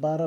12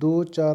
2 4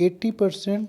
80%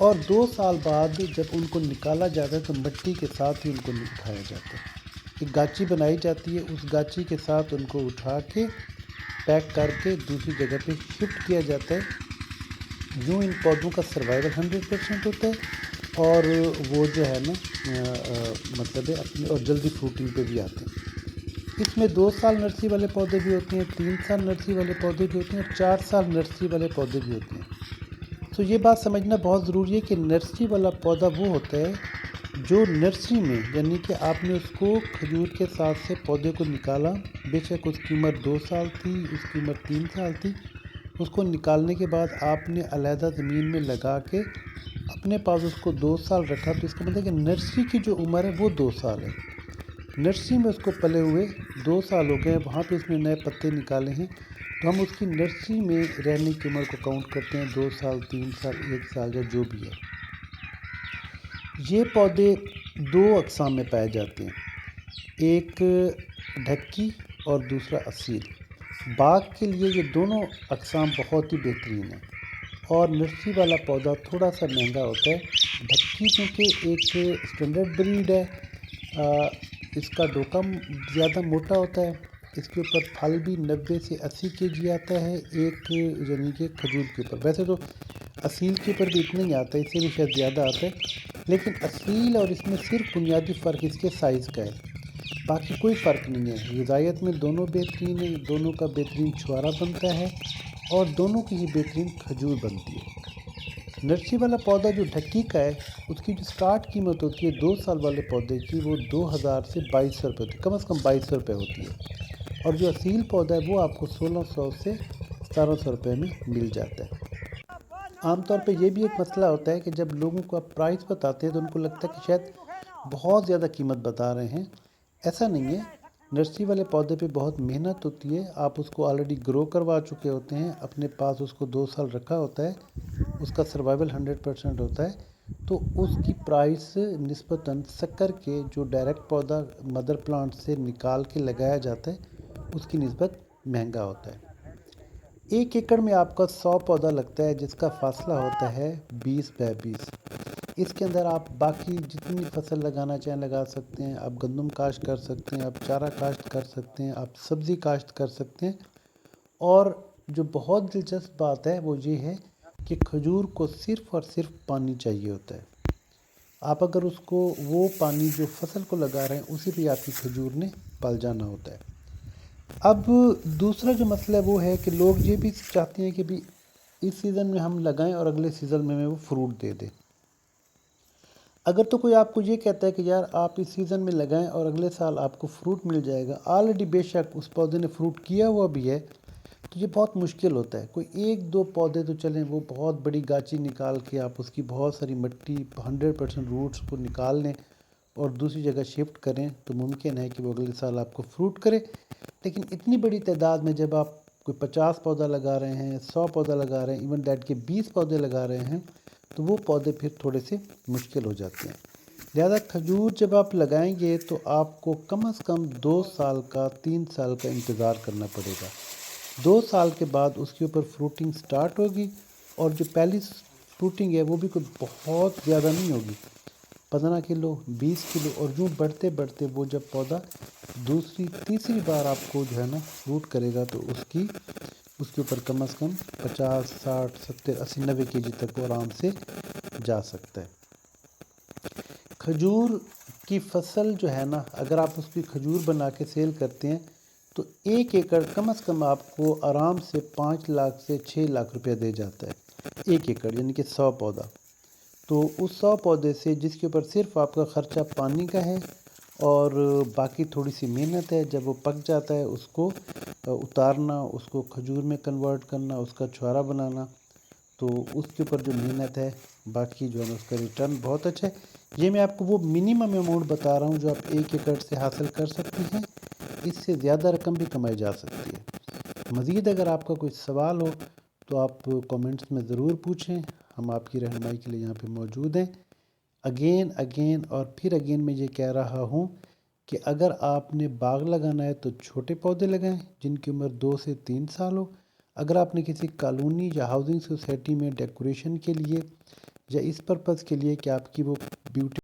اور 2 سال بعد جب ان کو نکالا جاتا ہے تو مٹی کے ساتھ ہی ان کو اٹھایا جاتا ہے، ایک گاچی بنائی جاتی ہے، اس گاچی کے ساتھ ان کو اٹھا کے پیک کر کے دوسری جگہ پہ شفٹ کیا جاتا ہے۔ یوں ان پودوں کا سروائیول 100% ہوتا ہے، اور وہ جو ہے نا مطلب ہے اپنے اور جلدی فروٹنگ پہ بھی آتے ہیں۔ اس میں 2 سال نرسری والے پودے بھی ہوتے ہیں، 3 سال نرسری والے پودے بھی ہوتے ہیں، اور 4 سال نرسری والے پودے بھی ہوتے ہیں۔ تو یہ بات سمجھنا بہت ضروری ہے کہ نرسری والا پودا وہ ہوتا ہے جو نرسری میں، یعنی کہ آپ نے اس کو کھجور کے ساتھ سے پودے کو نکالا، بے شک اس کی عمر 2 سال تھی، اس کی عمر 3 سال تھی، اس کو نکالنے کے بعد آپ نے علیحدہ زمین میں لگا کے اپنے پاس اس کو 2 سال رکھا، تو اس کا مطلب ہے کہ نرسری کی جو عمر ہے وہ 2 سال ہے۔ نرسری میں اس کو پلے ہوئے 2 سال ہو گئے، وہاں پہ اس نے نئے پتے نکالے ہیں، تو ہم اس کی نرسری میں رہنے کی عمر کو کاؤنٹ کرتے ہیں 2 سال، 3 سال، 1 سال یا جو بھی ہے۔ یہ پودے 2 اقسام میں پائے جاتے ہیں، ایک ڈھکی اور دوسرا اصیل۔ باغ کے لیے یہ دونوں اقسام بہت ہی بہترین ہیں، اور نرسری والا پودا تھوڑا سا مہنگا ہوتا ہے۔ ڈھکی چونکہ ایک اسٹینڈرڈ بریڈ ہے، اس کا ڈوکا زیادہ موٹا ہوتا ہے، اس کے اوپر پھل بھی 90 سے 80 kg آتا ہے ایک، یعنی کہ کھجور کے اوپر۔ ویسے تو اصیل کے اوپر بھی اتنا ہی آتا ہے، اس سے بھی شاید زیادہ آتا ہے، لیکن اصیل اور اس میں صرف بنیادی فرق اس کے سائز کا ہے، باقی کوئی فرق نہیں ہے۔ غذائیت میں دونوں بہترین ہیں، دونوں کا بہترین چھوارا بنتا ہے، اور دونوں کی ہی بہترین کھجور بنتی ہے۔ نرسری والا پودا جو ڈھکی کا ہے، اس کی جو سٹارٹ قیمت ہوتی ہے 2 سال والے پودے کی، وہ 2000 سے 2200 روپے ہوتی ہے، کم از کم 2200 روپے ہوتی ہے، اور جو اصیل پودا ہے وہ آپ کو 1600 سے 1700 روپے میں مل جاتا ہے۔ عام طور پہ یہ بھی ایک مسئلہ ہوتا ہے کہ جب لوگوں کو آپ پرائس بتاتے ہیں تو ان کو لگتا ہے کہ شاید بہت زیادہ قیمت بتا رہے ہیں، ایسا نہیں ہے۔ نرسری والے پودے پہ بہت محنت ہوتی ہے، آپ اس کو آلریڈی گرو کروا چکے ہوتے ہیں، اپنے پاس اس کو 2 سال رکھا ہوتا ہے، اس کا سروائیول 100% ہوتا ہے، تو اس کی پرائس نسبتاً شکر کے جو ڈائریکٹ پودا مدر پلانٹ سے نکال کے لگایا جاتا ہے اس کی نسبت مہنگا ہوتا ہے۔ 1 ایکڑ میں آپ کا 100 پودا لگتا ہے، جس کا فاصلہ ہوتا ہے 20 بائی 20۔ اس کے اندر آپ باقی جتنی فصل لگانا چاہیں لگا سکتے ہیں، آپ گندم کاشت کر سکتے ہیں، آپ چارہ کاشت کر سکتے ہیں، آپ سبزی کاشت کر سکتے ہیں، اور جو بہت دلچسپ بات ہے وہ یہ ہے کہ کھجور کو صرف اور صرف پانی چاہیے ہوتا ہے۔ آپ اگر اس کو وہ پانی جو فصل کو لگا رہے ہیں اسی پہ آپ کی کھجور نے پل جانا ہوتا ہے۔ اب دوسرا جو مسئلہ ہے وہ ہے کہ لوگ یہ بھی چاہتے ہیں کہ بھی اس سیزن میں ہم لگائیں اور اگلے سیزن میں وہ فروٹ دے دیں۔ اگر تو کوئی آپ کو یہ کہتا ہے کہ یار آپ اس سیزن میں لگائیں اور اگلے سال آپ کو فروٹ مل جائے گا، آلریڈی بے شک اس پودے نے فروٹ کیا ہوا بھی ہے، تو یہ بہت مشکل ہوتا ہے۔ کوئی 1-2 پودے تو چلیں، وہ بہت بڑی گاچی نکال کے آپ اس کی بہت ساری مٹی 100% روٹس کو نکال لیں اور دوسری جگہ شفٹ کریں، تو ممکن ہے کہ وہ اگلے سال آپ کو فروٹ کرے، لیکن اتنی بڑی تعداد میں جب آپ کوئی 50 پودا لگا رہے ہیں، 100 پودا لگا رہے ہیں، ایون دیٹ کے 20 پودے لگا رہے ہیں، تو وہ پودے پھر تھوڑے سے مشکل ہو جاتے ہیں۔ لہذا کھجور جب آپ لگائیں گے تو آپ کو کم از کم 2 سال کا 3 سال کا انتظار کرنا پڑے گا۔ 2 سال کے بعد اس کے اوپر فروٹنگ سٹارٹ ہوگی، اور جو پہلی فروٹنگ ہے وہ بھی کوئی بہت زیادہ نہیں ہوگی، 15 کلو، 20 کلو، اور یوں بڑھتے بڑھتے وہ جب پودا دوسری تیسری بار آپ کو جو ہے نا فروٹ کرے گا، تو اس کے اوپر کم از کم 50، 60، 70، 80، 90 kg تک وہ آرام سے جا سکتا ہے۔ کھجور کی فصل جو ہے نا، اگر آپ اس کی کھجور بنا کے سیل کرتے ہیں تو 1 ایکڑ کم از کم آپ کو آرام سے 5 لاکھ سے 6 لاکھ روپیہ دے جاتا ہے، 1 ایکڑ یعنی کہ 100 پودا۔ تو اس 100 پودے سے جس کے اوپر صرف آپ کا خرچہ پانی کا ہے اور باقی تھوڑی سی محنت ہے، جب وہ پک جاتا ہے اس کو اتارنا، اس کو کھجور میں کنورٹ کرنا، اس کا چھوارا بنانا، تو اس کے اوپر جو محنت ہے، باقی جو ہے نا اس کا ریٹرن بہت اچھا ہے۔ یہ میں آپ کو وہ منیمم اماؤنٹ بتا رہا ہوں جو آپ 1 ایکڑ سے حاصل کر سکتے ہیں، اس سے زیادہ رقم بھی کمائی جا سکتی ہے۔ مزید اگر آپ کا کوئی سوال ہو تو آپ کومنٹس میں ضرور پوچھیں، ہم آپ کی رہنمائی کے لیے یہاں پہ موجود ہیں۔ اگین اور پھر اگین میں یہ کہہ رہا ہوں کہ اگر آپ نے باغ لگانا ہے تو چھوٹے پودے لگائیں جن کی عمر 2 سے 3 سال ہو۔ اگر آپ نے کسی کالونی یا ہاؤسنگ سوسائٹی میں ڈیکوریشن کے لیے یا اس پرپز کے لیے کہ آپ کی وہ بیوٹی